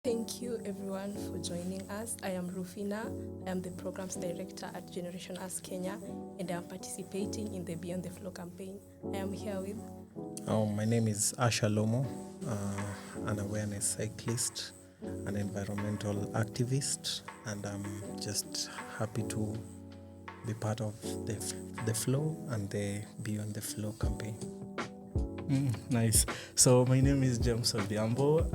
Thank you everyone for joining us. I am Rufina. I am the Programs Director at Generation Us Kenya, and I am participating in the Beyond the Flow campaign. I am here with... My name is Arsher Lomo, an Awareness Cyclist, an environmental activist, and I'm just happy to be part of the Flow and the Beyond the Flow campaign. Nice. So my name is James Odhiambo.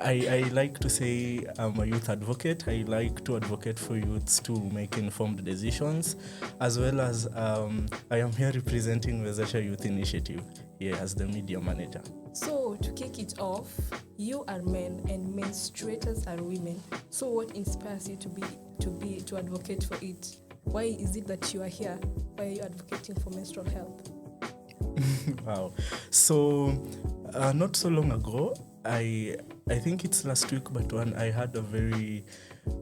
I like to say I'm a youth advocate. I like to advocate for youths to make informed decisions, as well as I am here representing Wezesha Youth Initiative here as the media manager. So to kick it off, you are men and menstruators are women. So what inspires you to advocate for it? Why is it that you are here? Why are you advocating for menstrual health? Wow. So not so long ago, I think it's last week, but I had a very,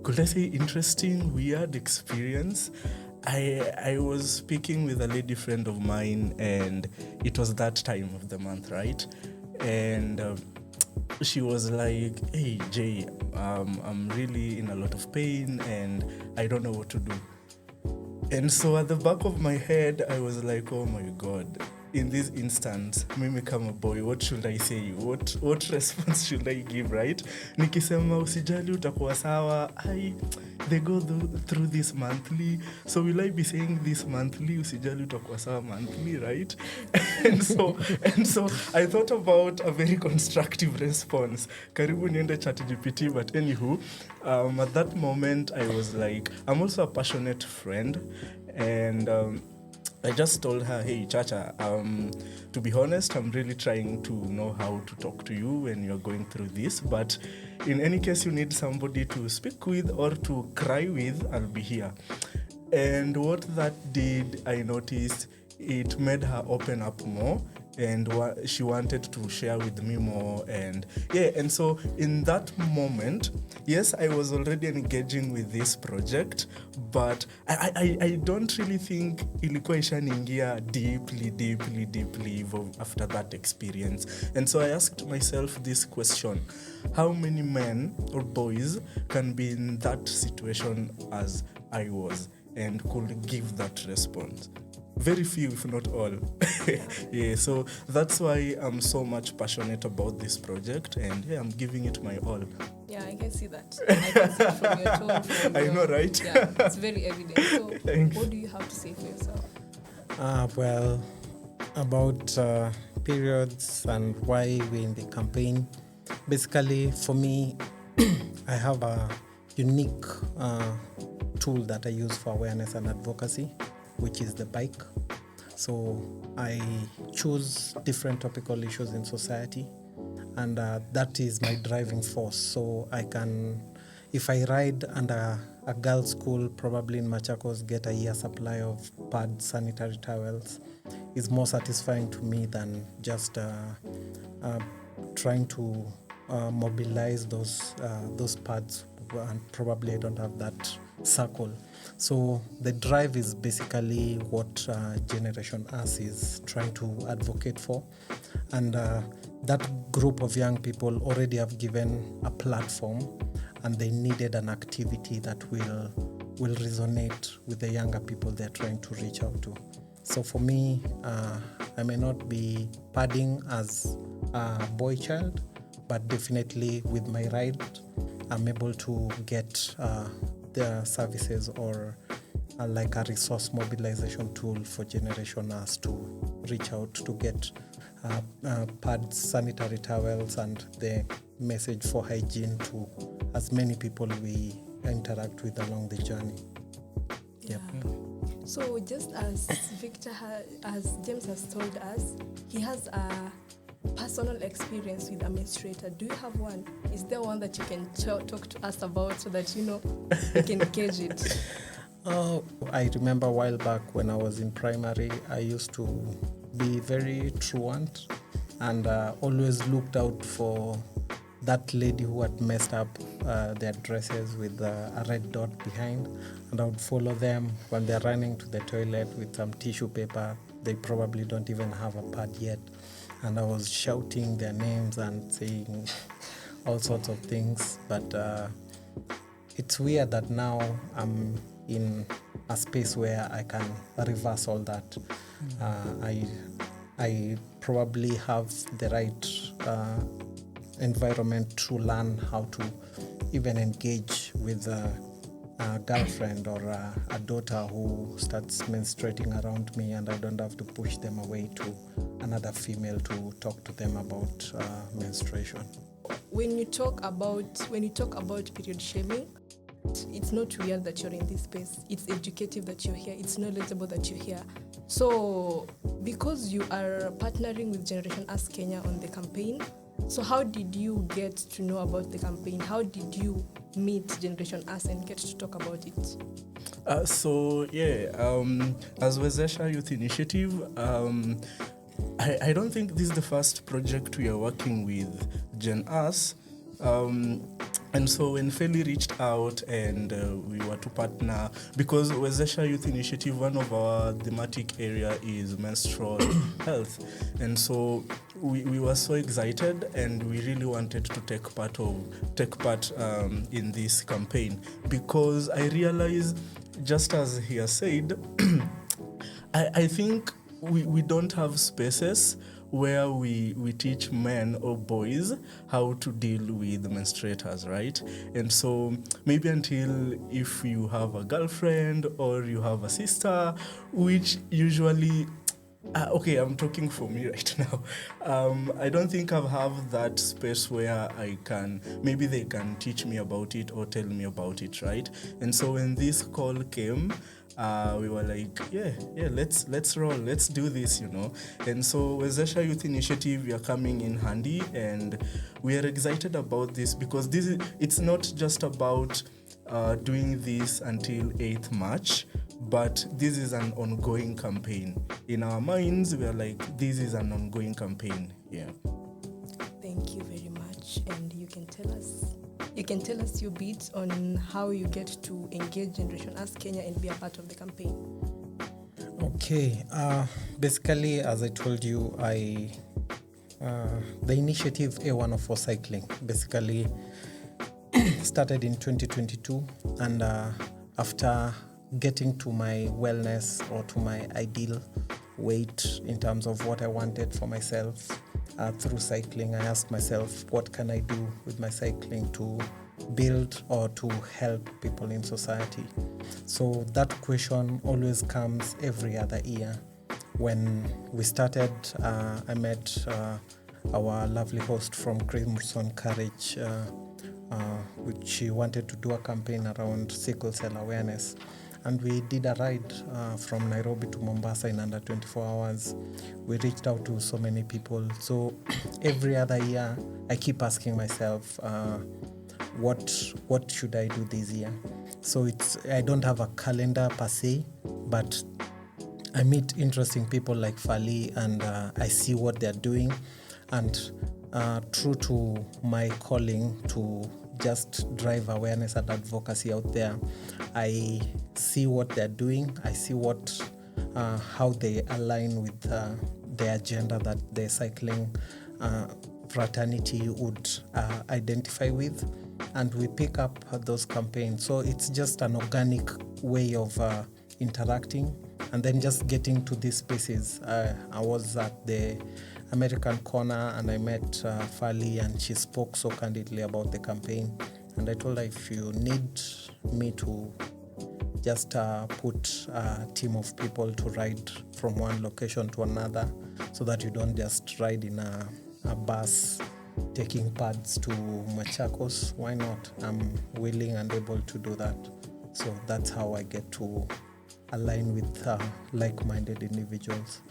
could I say, interesting, weird experience. I was speaking with a lady friend of mine, and it was that time of the month, right? And she was like, "Hey Jay, I'm really in a lot of pain and I don't know what to do." And so at the back of my head, I was like, oh my God, in this instance, mimi kama boy, what should I say? What response should I give, right? Nikisema usijali utakuwa sawa, they go through this monthly. So will I be saying this monthly, usijali utakuwa sawa monthly, right? and so I thought about a very constructive response. Karibu niende ChatGPT, but anywho, at that moment I was like, I'm also a passionate friend, and I just told her, hey, Chacha, to be honest, I'm really trying to know how to talk to you when you're going through this. But in any case you need somebody to speak with or to cry with, I'll be here. And what that did, I noticed it made her open up more, and she wanted to share with me more. And so in that moment, yes, I was already engaging with this project, but I don't really think ilikuwa ishaningia deeply after that experience. And so I asked myself this question: how many men or boys can be in that situation as I was and could give that response? Very few, if not all. So that's why I'm so much passionate about this project, and I'm giving it my all. Yeah, I can see that. I can see it from your tone. I know, right? Yeah, it's very evident. So Thanks. what do you have to say for yourself? Well, about periods and why we're in the campaign, basically for me, I have a unique tool that I use for awareness and advocacy, which is the bike. So I choose different topical issues in society, and that is my driving force. So I can, if I ride under a girls' school, probably in Machakos, get a year supply of pads, sanitary towels, is more satisfying to me than just trying to mobilize those pads, and probably I don't have that circle. So the drive is basically what Generation Us is trying to advocate for. And that group of young people already have given a platform, and they needed an activity that will resonate with the younger people they're trying to reach out to. So for me, I may not be padding as a boy child, but definitely with my ride, I'm able to get the services or like a resource mobilization tool for Generation Us to reach out to get pads, sanitary towels, and the message for hygiene to as many people we interact with along the journey. Yeah. So just as as James has told us, he has a personal experience with a menstruator. Do you have one? Is there one that you can talk to us about so that we can gauge it? I remember a while back when I was in primary, I used to be very truant and always looked out for that lady who had messed up their dresses with a red dot behind, and I would follow them when they're running to the toilet with some tissue paper. They probably don't even have a pad yet, and I was shouting their names and saying, all sorts of things. But it's weird that now I'm in a space where I can reverse all that. I probably have the right environment to learn how to even engage with a girlfriend or a daughter who starts menstruating around me, and I don't have to push them away to another female to talk to them about menstruation. When you talk about period shaming, it's not weird that you're in this space. It's educative that you're here. It's knowledgeable that you're here. So, because you are partnering with Generation Ask Kenya on the campaign, so how did you get to know about the campaign? How did you meet Generation Ask and get to talk about it? As Wezesha Youth Initiative, I don't think this is the first project we are working with Gen Us. And so when Feli reached out and we were to partner, because Wezesha Youth Initiative, one of our thematic area is menstrual health. And so we were so excited and we really wanted to take part in this campaign, because I realized, just as he has said, I think we don't have spaces where we teach men or boys how to deal with menstruators, right? And so maybe until if you have a girlfriend or you have a sister, which usually, okay, I'm talking for me right now. I don't think I have that space where maybe they can teach me about it or tell me about it, right? And so when this call came, we were like, yeah, let's roll, let's do this, And so Wezesha Youth Initiative, we are coming in handy, and we are excited about this because it's not just about doing this until 8th March, but this is an ongoing campaign. In our minds, we are like, this is an ongoing campaign. Yeah. Thank you very much. And you can tell us your bit on how you get to engage Generation Ask Kenya and be a part of the campaign. Okay. Basically, as I told you, the initiative A104 Cycling basically started in 2022, and after getting to my wellness or to my ideal weight in terms of what I wanted for myself through cycling, I asked myself, what can I do with my cycling to build or to help people in society? So that question always comes every other year. When we started, I met our lovely host from Crimson Courage, which she wanted to do a campaign around sickle cell awareness. And we did a ride from Nairobi to Mombasa in under 24 hours. We reached out to so many people. So every other year, I keep asking myself, what should I do this year? So I don't have a calendar per se, but I meet interesting people like Fali, and I see what they're doing. And true to my calling to just drive awareness and advocacy out there, I see what they're doing. I see how they align with the agenda that the cycling fraternity would identify with, and we pick up those campaigns. So it's just an organic way of interacting, and then just getting to these spaces. I was at the American Corner and I met Fali, and she spoke so candidly about the campaign, and I told her, if you need me to just put a team of people to ride from one location to another, so that you don't just ride in a bus taking pads to Machakos, why not? I'm willing and able to do that. So that's how I get to align with like-minded individuals.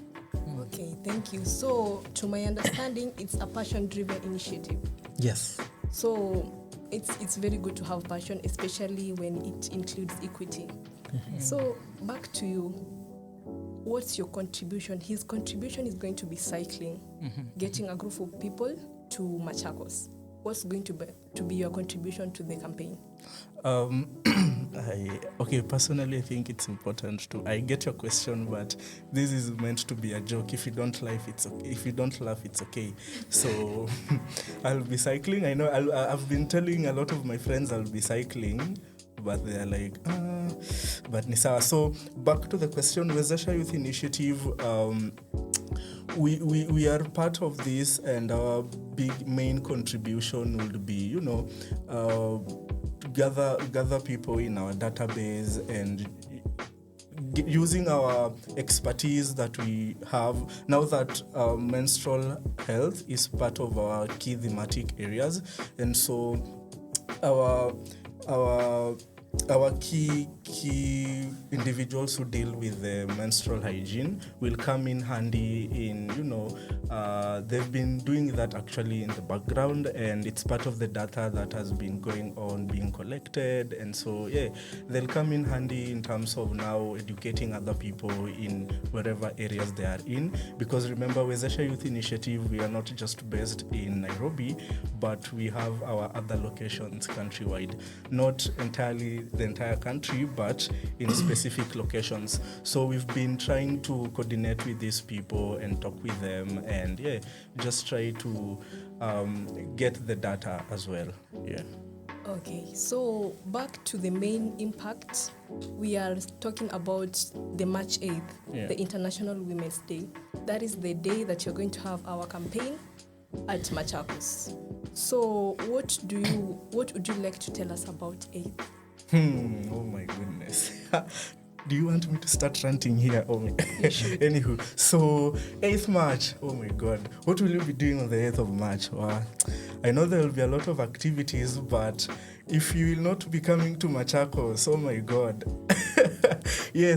Okay, thank you. So, to my understanding, it's a passion-driven initiative. Yes. So, it's very good to have passion, especially when it includes equity. Mm-hmm. So, back to you. What's your contribution? His contribution is going to be cycling, getting a group of people to Machakos. what's going to be your contribution to the campaign? Personally, I think it's important to. I get your question, but this is meant to be a joke. If you don't laugh, it's okay. If you don't laugh, it's okay. So, I'll be cycling. I know. I've been telling a lot of my friends I'll be cycling, but they're like, but Nisa. So back to the question, Wezesha Youth Initiative. We are part of this, and our big main contribution would be, gather people in our database and using our expertise that we have now that menstrual health is part of our key thematic areas, and so our key individuals who deal with the menstrual hygiene will come in handy in, they've been doing that actually in the background, and it's part of the data that has been going on being collected, and so they'll come in handy in terms of now educating other people in wherever areas they are in, because remember, Wezesha Youth Initiative, we are not just based in Nairobi, but we have our other locations countrywide, not entirely the entire country, but in specific locations. So we've been trying to coordinate with these people and talk with them, and just try to get the data as well. Okay, so back to the main impact, we are talking about the March 8th, the International Women's Day. That is the day that you're going to have our campaign at Machakos. So what would you like to tell us about 8th? Oh my goodness. Do you want me to start ranting here? Anywho, so 8th March, oh my God. What will you be doing on the 8th of March? Well, I know there will be a lot of activities, but if you will not be coming to Machakos, oh my God.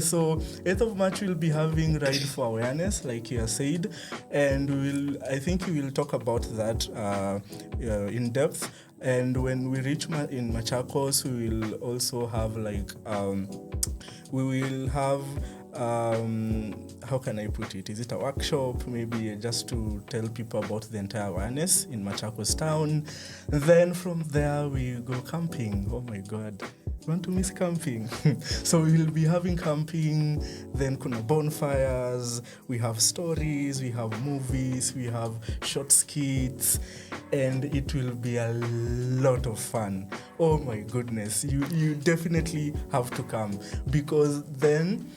So 8th of March we'll be having Ride for Awareness, like you said, and I think we will talk about that in depth. And when we reach in Machakos, we will also have how can I put it? Is it a workshop? Maybe just to tell people about the entire awareness in Machakos town. And then from there we go camping. Oh my God. You want to miss camping? So we will be having camping, then kuna bonfires, we have stories, we have movies, we have short skits, and it will be a lot of fun. Oh my goodness, you definitely have to come, because then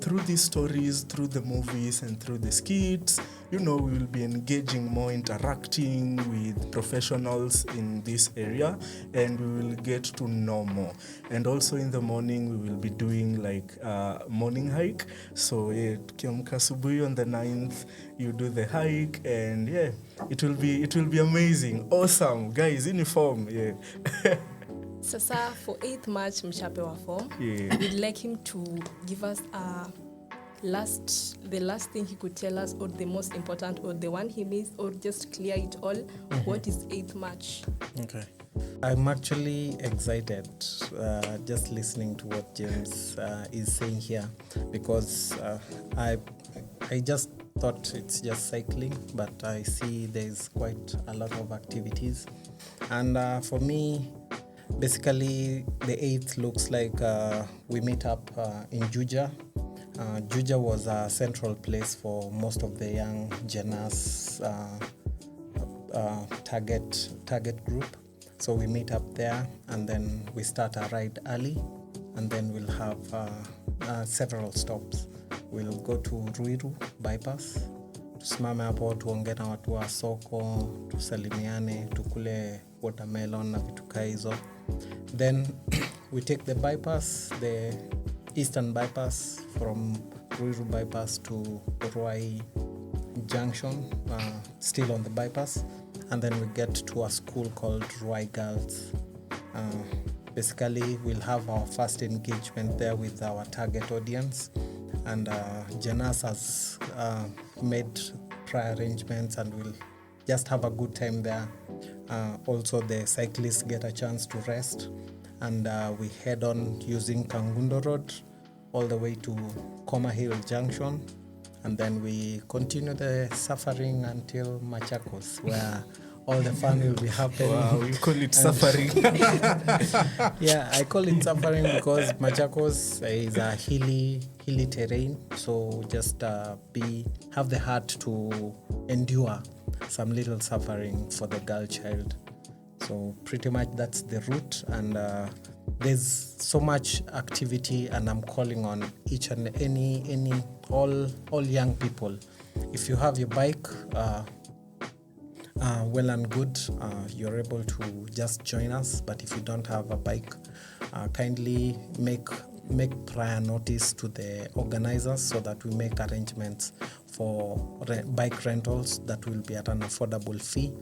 through these stories, through the movies and through the skits, we will be engaging more, interacting with professionals in this area, and we will get to know more. And also in the morning, we will be doing morning hike. So tukiamka asubuhi on the 9th, you do the hike, and it will be amazing, awesome, guys. Uniform, Sasa for 8th March, mshapewa form. We'd like him to give us the last thing he could tell us, or the most important, or the one he missed, or just clear it all. What is 8th March? Okay. I'm actually excited just listening to what James is saying here, because I just thought it's just cycling, but I see there's quite a lot of activities. And for me, basically the 8th looks like we meet up in Juja. Juja was a central place for most of the young Jenas target group. So we meet up there, and then we start a ride early, and then we'll have several stops. We'll go to Ruiru bypass, tusimame hapo tuongee na watu wa soko, tusalimiane, tukule watermelon na vitu kaa hizo. Then we take the bypass, the eastern bypass, from Ruiru bypass to Ruai Junction, still on the bypass, and then we get to a school called Ruai Girls. Basically, we'll have our first engagement there with our target audience, and Janas has made prior arrangements, and we'll just have a good time there. Also, the cyclists get a chance to rest, and we head on using Kangundo Road all the way to Koma Hill Junction, and then we continue the suffering until Machakos, where all the fun will be happening. Wow, you call it suffering. Yeah, I call it suffering because Machakos is a hilly terrain. So just have the heart to endure some little suffering for the girl child. So pretty much that's the route, and there's so much activity, and I'm calling on each and all young people. If you have your bike, well and good, you're able to just join us. But if you don't have a bike, kindly make prior notice to the organizers so that we make arrangements for bike rentals that will be at an affordable fee,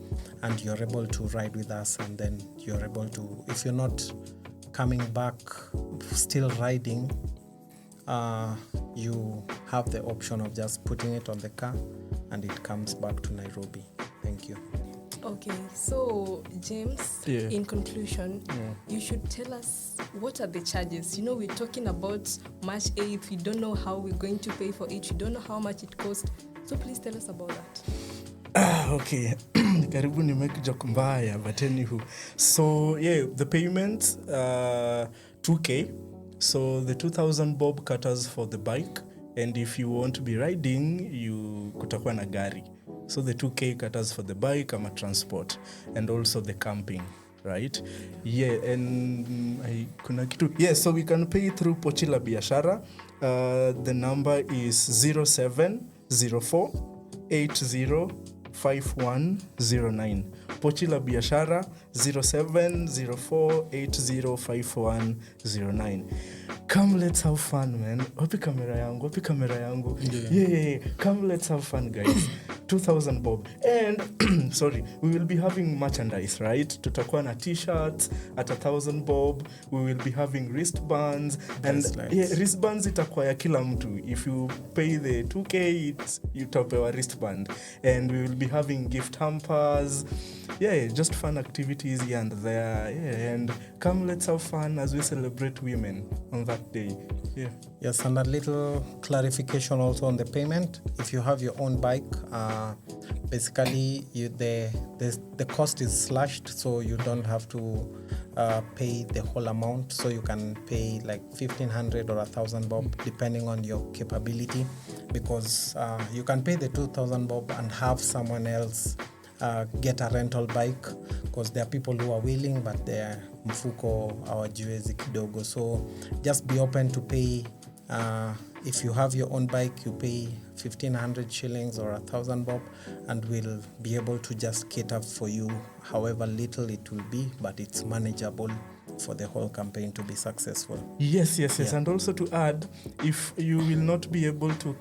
and you're able to ride with us. And then you're able to, if you're not coming back still riding, you have the option of just putting it on the car and it comes back to Nairobi. Thank you. Okay, so James, Yeah. in conclusion, you should tell us what are the charges. You know, we're talking about March 8th. We don't know how we're going to pay for it. We don't know how much it costs. So please tell us about that. Okay, karibu ni make joke mbaya, but anywho. So yeah, the payment 2K. So the 2,000 bob cutters for the bike, and if you want to be riding, you kutakuwa na gari. So the 2K cutters for the bike, transport, and also the camping, right? Yeah, and kuna kitu. Yeah, so we can pay through Pochi la Biashara. The number is 0704 805109. Pochi la Biashara 0704 805109. Come, let's have fun, man. Wapi kamera yangu. Yeah. Come, let's have fun, guys. 2,000 bob. And sorry, we will be having merchandise, right? Tutakuwa na t-shirts at 1,000 bob. We will be having wristbands. And wristbands itakuwa ya kila mtu. If you pay the 2K, utapewa wristband. And we will be having gift hampers. Yeah, just fun activities here and there. Yeah, and come, let's have fun as we celebrate women on that day. Yeah. Yes, and a little clarification also on the payment. If you have your own bike, basically the cost is slashed, so you don't have to pay the whole amount. So you can pay like 1,500 or 1,000 bob depending on your capability, because you can pay the 2,000 bob and have someone else get a rental bike, because there are people who are willing but their mfuko hawajiwezi kidogo. So just be open to pay. If you have your own bike, you pay 1,500 shillings or 1,000 bob, and we'll be able to just cater for you however little it will be, but it's manageable for the whole campaign to be successful. Yes. Yeah. And also to add, if you will not be able to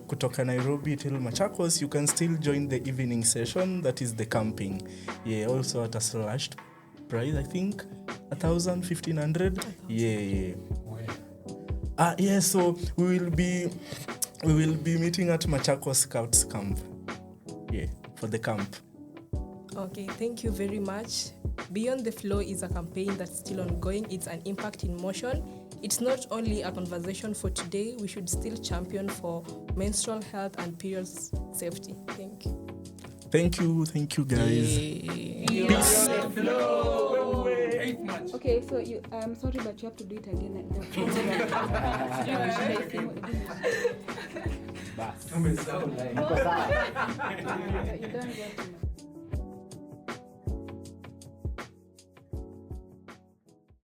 kutoka Nairobi till Machakos, you can still join the evening session, that is the camping. Yeah, also at a slashed price, I think 1,000, 1,500. Yeah. Yeah, so we will be meeting at Machakos Scouts Camp. Yeah, for the camp. Okay, thank you very much. Beyond the Flow is a campaign that's still ongoing. It's an impact in motion. It's not only a conversation for today. We should still champion for menstrual health and period safety. Thank you. Thank you guys. Beyond the Flow. Okay, so I'm sorry, but you have to do it again. You don't get to know.